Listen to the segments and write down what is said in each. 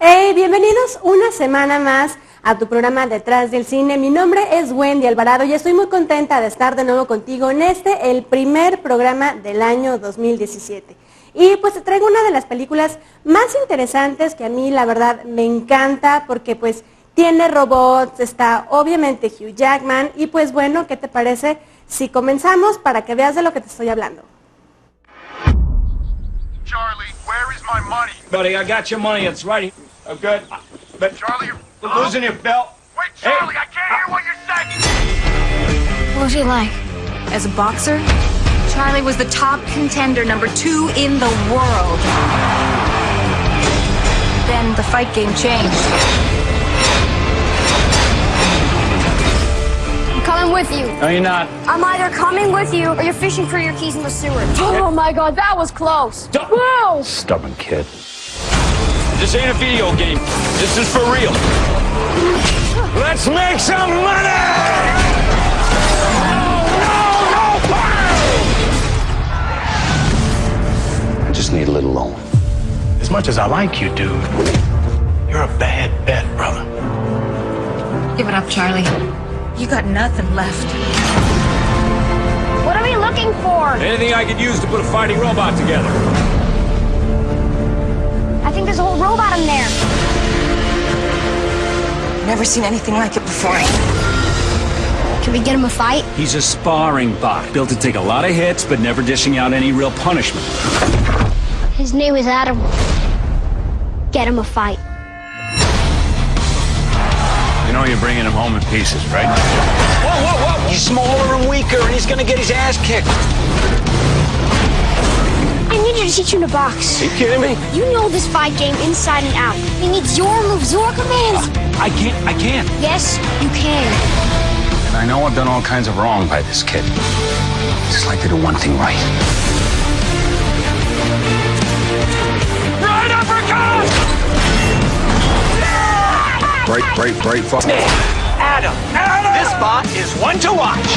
Hey, bienvenidos una semana más a tu programa Detrás del Cine. Mi nombre es Wendy Alvarado y estoy muy contenta de estar de nuevo contigo en el primer programa del año 2017. Y pues te traigo una de las películas más interesantes que a mí la verdad me encanta porque pues tiene robots, está obviamente Hugh Jackman y pues bueno, ¿qué te parece si comenzamos para que veas de lo que te estoy hablando? Charlie, where is my money? Buddy, I got your money. It's right here. Oh, good. But Charlie, you're losing your belt. wait, Charlie, I can't hear what you're saying. What was he like? As a boxer? Charlie was the top contender, #2 in the world. Then the fight game changed. I'm coming with you. No, you're not. I'm either coming with you or you're fishing for your keys in the sewer. Oh my god, that was close. Whoa! Stubborn kid. This ain't a video game. This is for real. Let's make some money! I just need a little loan. As much as I like you, dude, you're a bad bet, brother. Give it up, Charlie. You got nothing left. What are we looking for? Anything I could use to put a fighting robot together. I think there's a whole robot in there. Never seen anything like it before. Can we get him a fight? He's a sparring bot, built to take a lot of hits, but never dishing out any real punishment. His name is Adam. Get him a fight. You know you're bringing him home in pieces, right? Whoa, whoa, whoa! He's smaller and weaker, and he's gonna get his ass kicked. I need you to teach him to box. Are you kidding me? You know this fight game inside and out. He needs your moves, your commands. I can't. Yes, you can. And I know I've done all kinds of wrong by this kid. Just like to do one thing right. Right uppercut! Right, fuck. Adam! This bot is one to watch.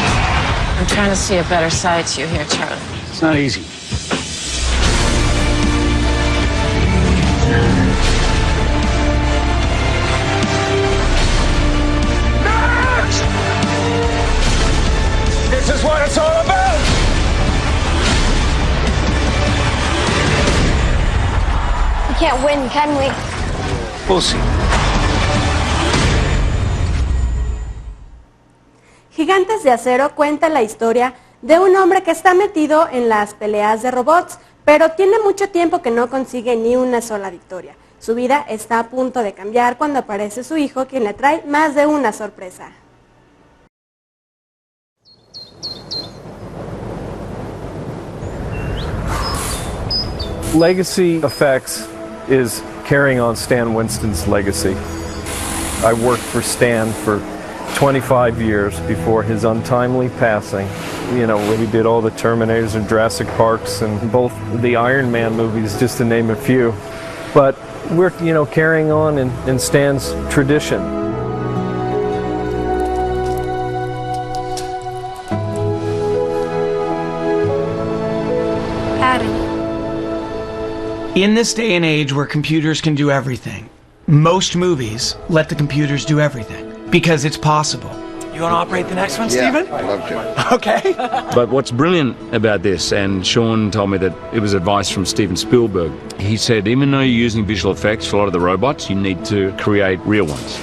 I'm trying to see a better side to you here, Charlie. It's not easy. This is what it's all about! We can't win, can we? We'll see. Gigantes de Acero cuenta la historia de un hombre que está metido en las peleas de robots, pero tiene mucho tiempo que no consigue ni una sola victoria. Su vida está a punto de cambiar cuando aparece su hijo, quien le trae más de una sorpresa. Legacy Effects is carrying on Stan Winston's legacy. I worked for Stan for 25 years before his untimely passing. You know, he did all the Terminators and Jurassic Parks and both the Iron Man movies, just to name a few. But we're, carrying on in Stan's tradition. Adam. In this day and age where computers can do everything, most movies let the computers do everything because it's possible. You want to operate the next one, Steven? I'd love to. Okay. But what's brilliant about this, and Sean told me that it was advice from Steven Spielberg, he said even though you're using visual effects for a lot of the robots, you need to create real ones.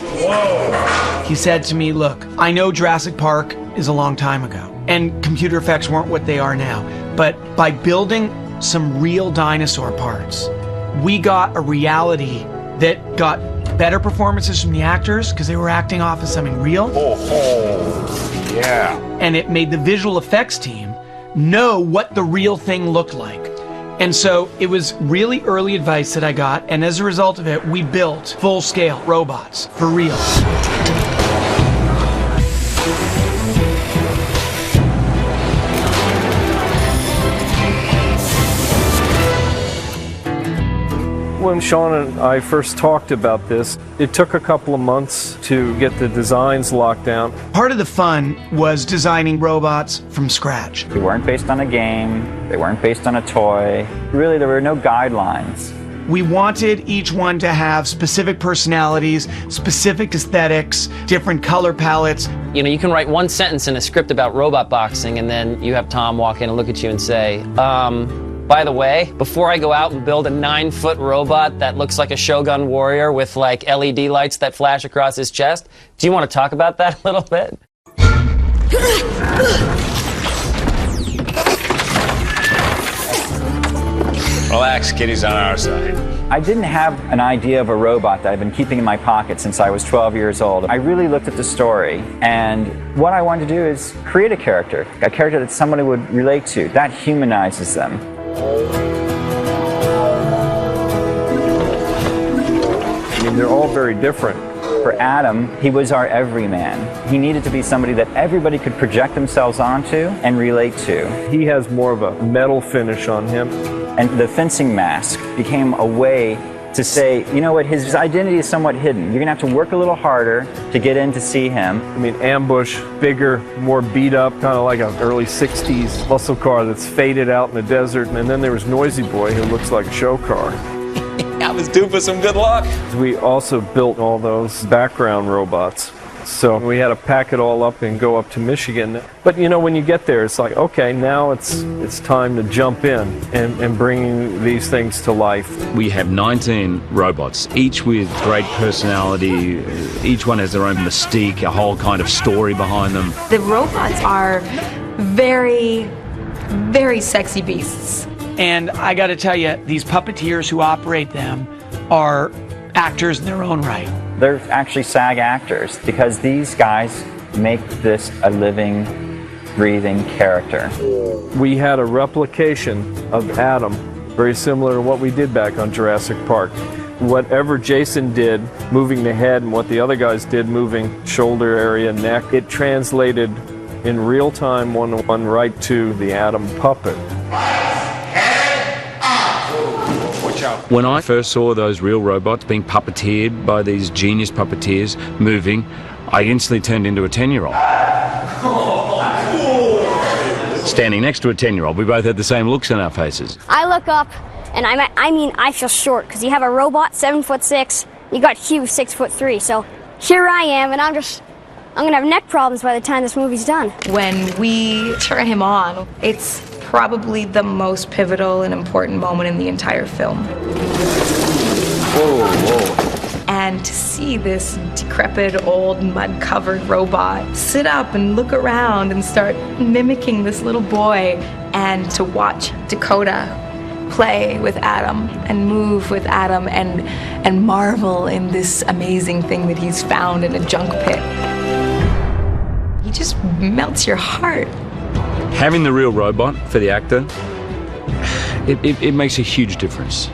He said to me, look, I know Jurassic Park is a long time ago, and computer effects weren't what they are now, but by building some real dinosaur parts, we got a reality that got better performances from the actors because they were acting off of something real. Yeah. And it made the visual effects team know what the real thing looked like. And so it was really early advice that I got, and as a result of it, we built full-scale robots for real. When Sean and I first talked about this, it took a couple of months to get the designs locked down. Part of the fun was designing robots from scratch. They weren't based on a game, they weren't based on a toy. Really, there were no guidelines. We wanted each one to have specific personalities, specific aesthetics, different color palettes. You know, you can write one sentence in a script about robot boxing, and then you have Tom walk in and look at you and say, by the way, before I go out and build a 9-foot robot that looks like a Shogun warrior with like LED lights that flash across his chest, do you want to talk about that a little bit? Relax, kitty's on our side. I didn't have an idea of a robot that I've been keeping in my pocket since I was 12 years old. I really looked at the story, and what I wanted to do is create a character that somebody would relate to. That humanizes them. I mean, they're all very different. For Adam, he was our everyman. He needed to be somebody that everybody could project themselves onto and relate to. He has more of a metal finish on him. And the fencing mask became a way to say, you know what, his identity is somewhat hidden. You're gonna have to work a little harder to get in to see him. I mean, Ambush, bigger, more beat up, kind of like an early 60s muscle car that's faded out in the desert. And then there was Noisy Boy, who looks like a show car. I was due for some good luck. We also built all those background robots. So we had to pack it all up and go up to Michigan. But you know, when you get there, it's like, okay, now it's time to jump in and bring these things to life. We have 19 robots, each with great personality. Each one has their own mystique, a whole kind of story behind them. The robots are very, very sexy beasts. And I got to tell you, these puppeteers who operate them are actors in their own right. They're actually SAG actors because these guys make this a living, breathing character. We had a replication of Adam, very similar to what we did back on Jurassic Park. Whatever Jason did, moving the head, and what the other guys did, moving shoulder area, neck, it translated in real time, one-to-one, right to the Adam puppet. When I first saw those real robots being puppeteered by these genius puppeteers moving, I instantly turned into a 10-year-old. Standing next to a 10-year-old, we both had the same looks on our faces. I look up, and I feel short, because you have a robot 7'6", you got Hugh 6'3", so here I am, and I'm gonna have neck problems by the time this movie's done. When we turn him on, it's probably the most pivotal and important moment in the entire film. Whoa. And to see this decrepit, old, mud-covered robot sit up and look around and start mimicking this little boy, and to watch Dakota play with Adam and move with Adam and marvel in this amazing thing that he's found in a junk pit. He just melts your heart. Having the real robot for the actor, it makes a huge difference.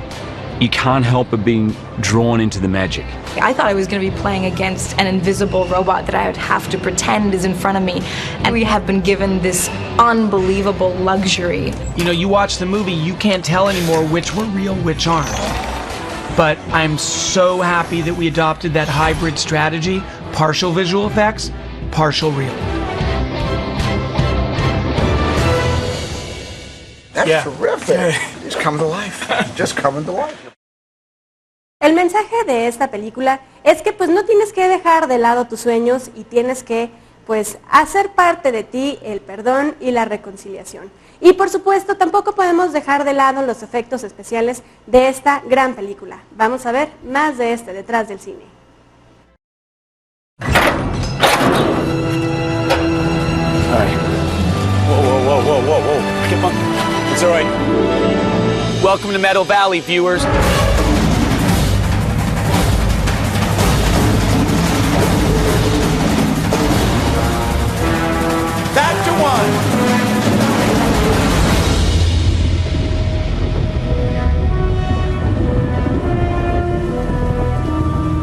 You can't help but being drawn into the magic. I thought I was going to be playing against an invisible robot that I would have to pretend is in front of me. And we have been given this unbelievable luxury. You know, you watch the movie, you can't tell anymore which were real, which aren't. But I'm so happy that we adopted that hybrid strategy, partial visual effects, partial real. That's terrific. It's coming to life. Just coming to life. El mensaje de esta película es que pues no tienes que dejar de lado tus sueños y tienes que pues hacer parte de ti el perdón y la reconciliación. Y por supuesto tampoco podemos dejar de lado los efectos especiales de esta gran película. Vamos a ver más de este Detrás del Cine. Whoa. Get on. It's all right. Welcome to Meadow Valley, viewers. Back to one.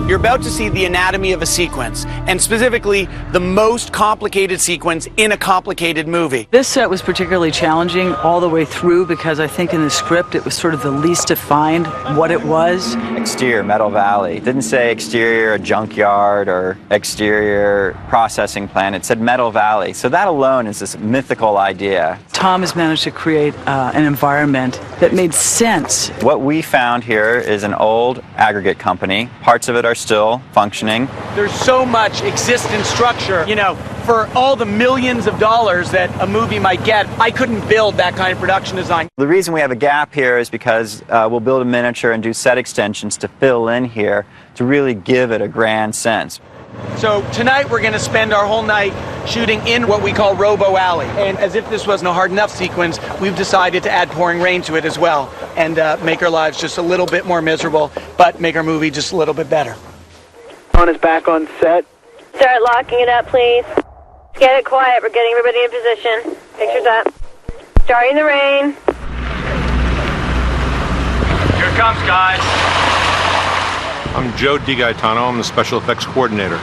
You're about to see the anatomy of a sequence, and specifically the most complicated sequence in a complicated movie. This set was particularly challenging all the way through because I think in the script it was sort of the least defined what it was. Exterior, Meadow Valley. Didn't say exterior, a junkyard, or exterior processing plant. It said Meadow Valley. So that alone is this mythical idea. Tom has managed to create an environment that made sense. What we found here is an old aggregate company. Parts of it are still functioning. There's so much existing structure, you know, for all the millions of dollars that a movie might get, I couldn't build that kind of production design. The reason we have a gap here is because we'll build a miniature and do set extensions to fill in here to really give it a grand sense. So tonight we're going to spend our whole night shooting in what we call Robo Alley. And as if this wasn't a hard enough sequence, we've decided to add pouring rain to it as well and make our lives just a little bit more miserable, but make our movie just a little bit better. On is back on set. Start locking it up, please. Get it quiet. We're getting everybody in position. Pictures up. Starting the rain. Here it comes, guys. I'm Joe DiGaetano. I'm the special effects coordinator.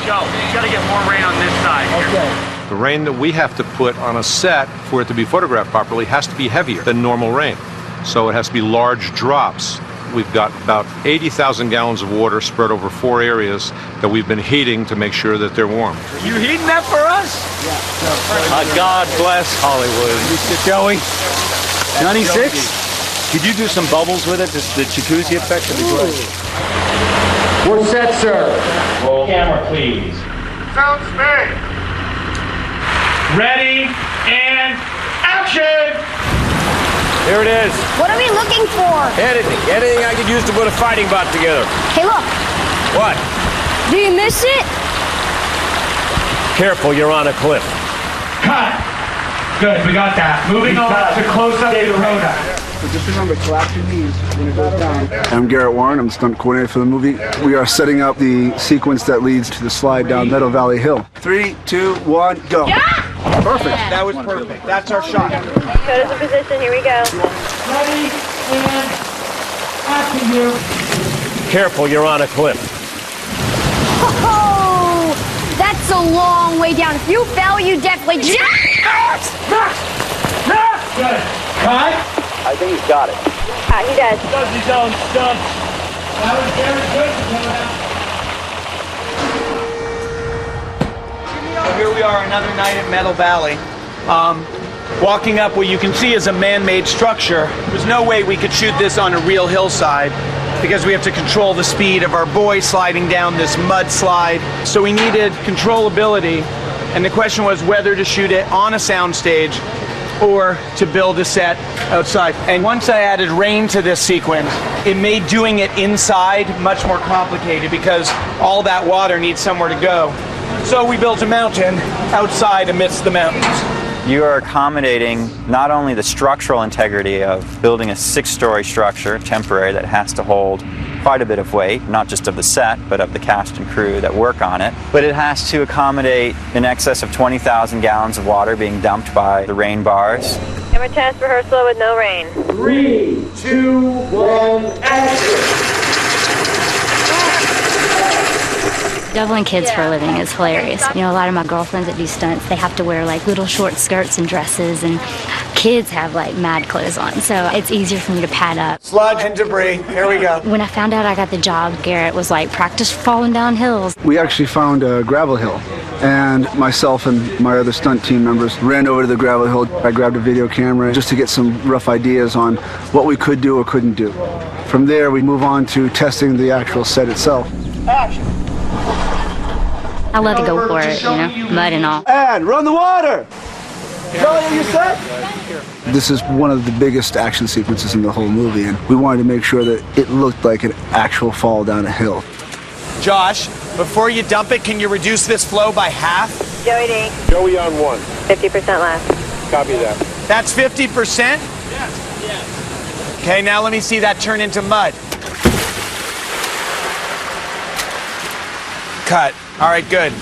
Joe, you gotta get more rain on this side. Okay. The rain that we have to put on a set for it to be photographed properly has to be heavier than normal rain. So it has to be large drops. We've got about 80,000 gallons of water spread over 4 areas that we've been heating to make sure that they're warm. You heating that for us? Yeah. God bless Hollywood. Joey. 96? Could you do some bubbles with it? The jacuzzi effect would be great. We're set, sir. Roll camera, please. Sounds me. Ready and action! Here it is. What are we looking for? Anything I could use to put a fighting bot together. Hey, look. What? Do you miss it? Careful, you're on a cliff. Cut. Good, we got that. Moving on to close up the Rhoda. So just remember, collapse your knees when it goes down. I'm Garrett Warren. I'm the stunt coordinator for the movie. We are setting up the sequence that leads to the slide down Meadow Valley Hill. 3, 2, 1, go. Yeah! Perfect. That was perfect. That's our shot. Go to the position. Here we go. Ready and action you. Careful, you're on a cliff. Oh, that's a long way down. If you fell, you definitely Good. Cut. I think he's got it. He does. Does his own stuff. That was very good, Dakota. So here we are, another night at Meadow Valley. Walking up what you can see is a man-made structure. There's no way we could shoot this on a real hillside because we have to control the speed of our boy sliding down this mudslide. So we needed controllability, and the question was whether to shoot it on a soundstage or to build a set outside. And once I added rain to this sequence, it made doing it inside much more complicated because all that water needs somewhere to go. So we built a mountain outside amidst the mountains. You are accommodating not only the structural integrity of building a 6-story structure, temporary, that has to hold quite a bit of weight, not just of the set, but of the cast and crew that work on it, but it has to accommodate in excess of 20,000 gallons of water being dumped by the rain bars. Camera test rehearsal with no rain. 3, 2, 1, action! Doubling kids for a living is hilarious. You know, a lot of my girlfriends that do stunts, they have to wear like little short skirts and dresses, and kids have like mad clothes on, so it's easier for me to pad up. Sludge and debris, here we go. When I found out I got the job, Garrett was like, practice falling down hills. We actually found a gravel hill, and myself and my other stunt team members ran over to the gravel hill. I grabbed a video camera just to get some rough ideas on what we could do or couldn't do. From there, we move on to testing the actual set itself. Action! I love to go for it, you know, mud and all. And run the water! Charlie, you set? This is one of the biggest action sequences in the whole movie, and we wanted to make sure that it looked like an actual fall down a hill. Josh, before you dump it, can you reduce this flow by half? Joey D. Joey on 1. 50% left. Copy that. That's 50%? Yes. Okay, now let me see that turn into mud. Cut. All right, good.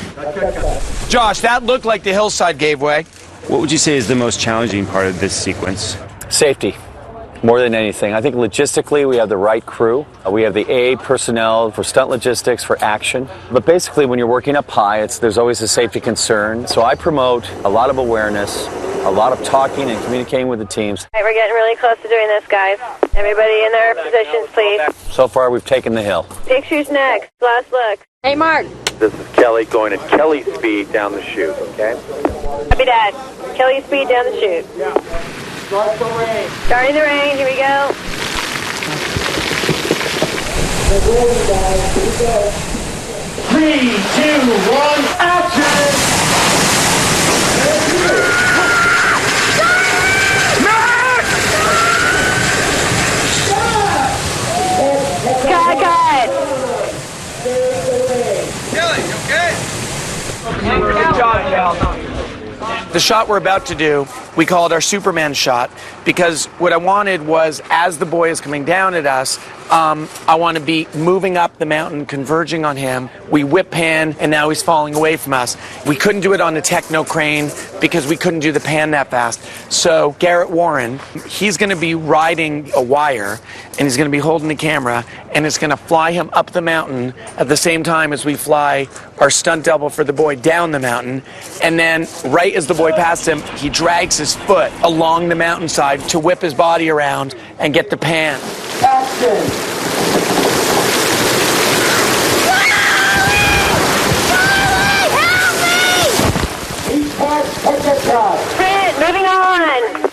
Josh, that looked like the hillside gave way. What would you say is the most challenging part of this sequence? Safety, more than anything. I think logistically we have the right crew. We have the A personnel for stunt logistics, for action. But basically when you're working up high, there's always a safety concern. So I promote a lot of awareness, a lot of talking and communicating with the teams. All right, we're getting really close to doing this, guys. Everybody in their positions, please. So far we've taken the hill. Pictures next. Last look. Hey, Mark. This is Kelly going at Kelly speed down the chute, okay? Copy, Dad. Kelly, speed down the chute. Yeah. Start the range. Starting the range, here we go. Get ready, guys. Here we go. 3, 2, 1, action! Cut! Kelly, you okay? Good job, Cal. The shot we're about to do, we call it our Superman shot, because what I wanted was, as the boy is coming down at us, I want to be moving up the mountain, converging on him. We whip pan, and now he's falling away from us. We couldn't do it on the techno crane because we couldn't do the pan that fast. So Garrett Warren, he's going to be riding a wire, and he's going to be holding the camera, and it's going to fly him up the mountain at the same time as we fly our stunt double for the boy down the mountain. And then right as the boy passed him, he drags his foot along the mountainside to whip his body around and get the pan. Action! Moving on.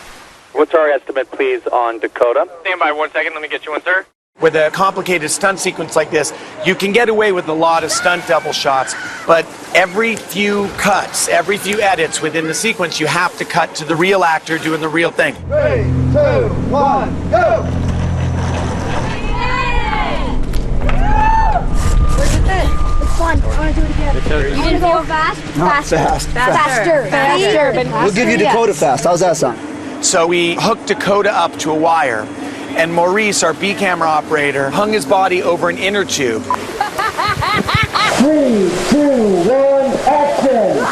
What's our estimate, please, on Dakota? Stand by 1 second. Let me get you one, sir. With a complicated stunt sequence like this, you can get away with a lot of stunt double shots, but every few cuts, every few edits within the sequence, you have to cut to the real actor doing the real thing. 3, 2, 1, go! It's fun. I want to do it again. You want to go fast? Not fast. Faster. We'll give you Dakota fast. How's that sound? So we hooked Dakota up to a wire, and Maurice, our B camera operator, hung his body over an inner tube. 3, 2, 1, action!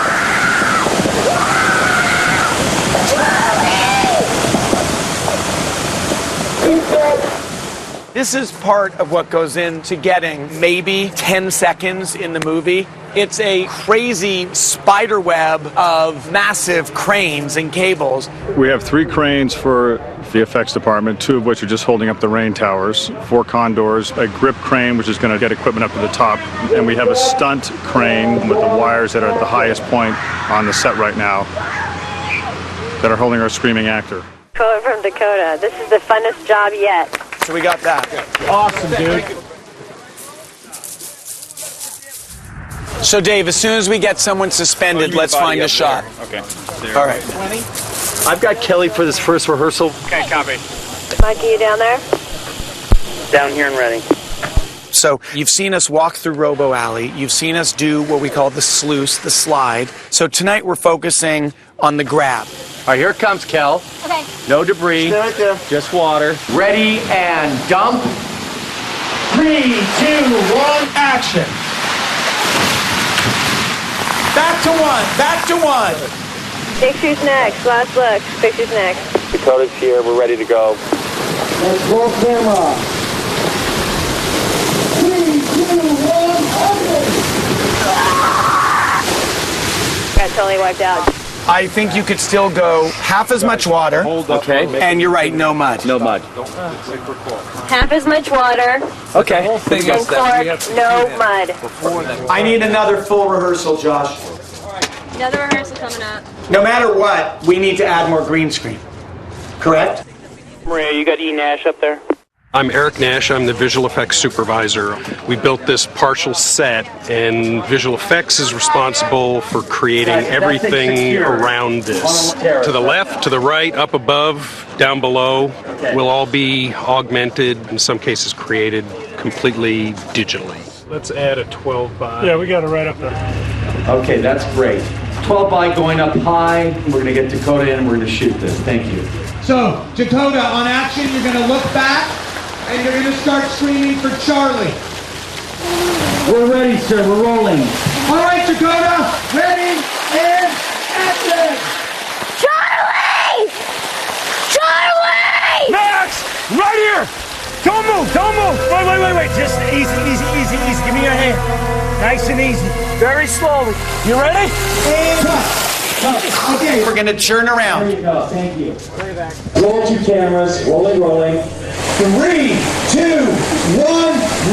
This is part of what goes into getting maybe 10 seconds in the movie. It's a crazy spider web of massive cranes and cables. We have 3 cranes for the effects department, 2 of which are just holding up the rain towers, 4 condors, a grip crane which is going to get equipment up to the top, and we have a stunt crane with the wires that are at the highest point on the set right now that are holding our screaming actor. Quote from Dakota, this is the funnest job yet. So we got that. Awesome, dude. So Dave, as soon as we get someone suspended, let's find a shot. Okay. All right. I've got Kelly for this first rehearsal. Okay, copy. Mikey, you down there? Down here and ready. So you've seen us walk through Robo Alley. You've seen us do what we call the sluice, the slide. So tonight we're focusing on the grab. All right, here it comes, Kel. Okay. No debris. Stay right there. Just water. Ready and dump. 3, 2, 1, action! Back to one. Pictures next. Last look. Pictures next. Dakota's here. We're ready to go. Let's roll camera. 3, 2, 1, action! Got totally wiped out. I think you could still go half as much water. Okay. And you're right, no mud. No mud. Half as much water. Okay. And cork, no mud. I need another full rehearsal, Josh. Another rehearsal coming up. No matter what, we need to add more green screen. Correct? Maria, you got E. Nash up there? I'm Eric Nash. I'm the visual effects supervisor. We built this partial set, and visual effects is responsible for creating everything around this. To the left, to the right, up above, down below, will all be augmented, in some cases created completely digitally. Let's add a 12 by. Yeah, we got it right up there. Okay, that's great. 12 by going up high. We're going to get Dakota in and we're going to shoot this. Thank you. So, Dakota, on action, you're going to look back and you're going to start screaming for Charlie. We're ready, sir. We're rolling. All right, Dakota, ready and action! Charlie! Charlie! Max! Right here! Don't move! Don't move! Wait. Just easy. Give me your hand. Nice and easy. Very slowly. You ready? And okay. We're going to turn around. There you go. Thank you. Roll 2 cameras. Rolling. 3, 2, 1,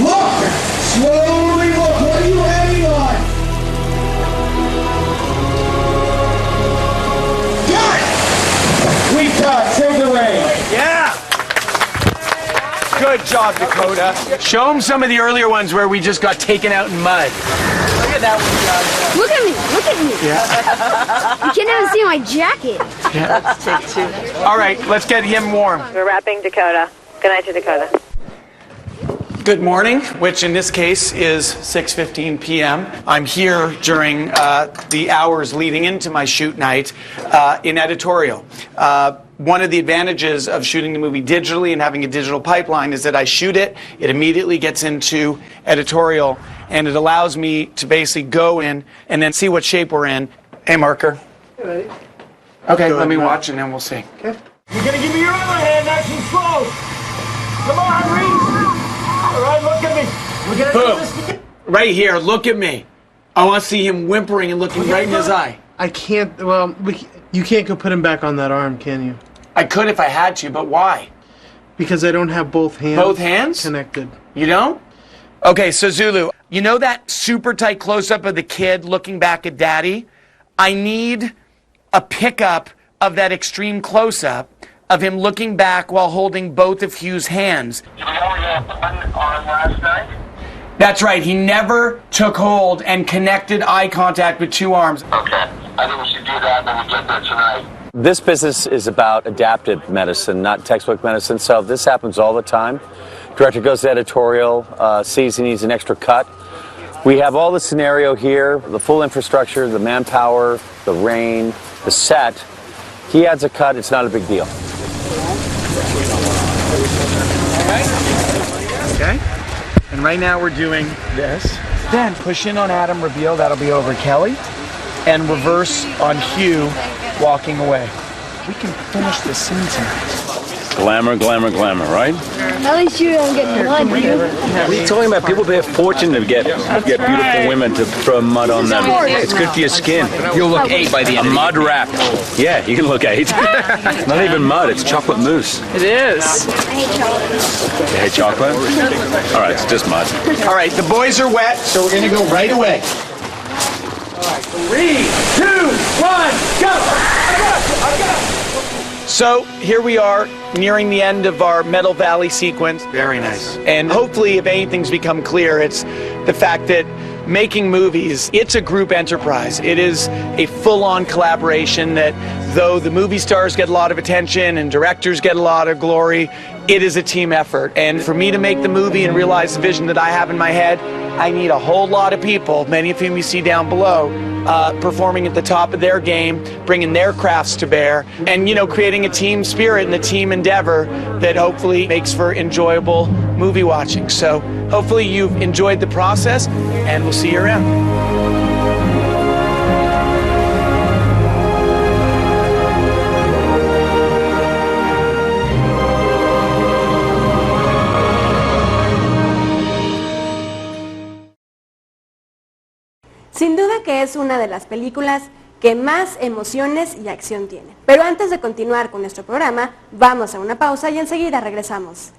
look! Slowly look. What are you aiming on? Got Good job, Dakota. Show him some of the earlier ones where we just got taken out in mud. Look at that one, John. Look at me. Look at me. Yeah. You can't even see my jacket. Yeah. Let's take two. All right, let's get him warm. We're wrapping Dakota. Good night to Dakota. Good morning, which in this case is 6:15 p.m. I'm here during the hours leading into my shoot night in editorial. One of the advantages of shooting the movie digitally and having a digital pipeline is that I shoot it, it immediately gets into editorial, and it allows me to basically go in and then see what shape we're in. Hey, marker. Ready? Okay, let me watch and then we'll see. Okay. You're gonna give me your other hand, nice and slow. Come on, Reese. All right, look at me. We're gonna do this together. Right here, look at me. I want to see him whimpering and looking right in his eye. I can't, well, you can't go put him back on that arm, can you? I could if I had to, but why? Because I don't have both hands. Both hands? Connected. You don't? Okay, so Zulu, you know that super tight close-up of the kid looking back at daddy? I need a pickup of that extreme close-up of him looking back while holding both of Hugh's hands. Did we only have one arm last night? That's right, he never took hold and connected eye contact with two arms. Okay, I think we should do that when we get there tonight. This business is about adapted medicine, not textbook medicine, so this happens all the time. Director goes to editorial, sees he needs an extra cut. We have all the scenario here, the full infrastructure, the manpower, the rain, the set. He adds a cut, it's not a big deal. Okay, and right now we're doing this. Then push in on Adam, reveal, that'll be over Kelly. And reverse on Hugh walking away. We can finish this scene tonight. Glamour, glamour, glamour, right? At least you don't get mud. What are you talking about? People pay a fortune to get beautiful women to throw mud on them. It's good for your skin. You'll look 8 by the end. A mud wrap. Yeah, you can look 8. Not even mud, it's chocolate mousse. It is. I hate chocolate. You hate chocolate? All right, it's just mud. All right, the boys are wet, so we're gonna go right away. All right, 3, 2, 1, go! I got it. So here we are, nearing the end of our Meadow Valley sequence. Very nice. And hopefully, if anything's become clear, it's the fact that making movies, it's a group enterprise. It is a full-on collaboration that, though the movie stars get a lot of attention and directors get a lot of glory, it is a team effort. And for me to make the movie and realize the vision that I have in my head, I need a whole lot of people, many of whom you see down below, performing at the top of their game, bringing their crafts to bear, and, you know, creating a team spirit and a team endeavor that hopefully makes for enjoyable movie watching. So hopefully you've enjoyed the process, and we'll see you around. Sin duda que es una de las películas que más emociones y acción tiene. Pero antes de continuar con nuestro programa, vamos a una pausa y enseguida regresamos.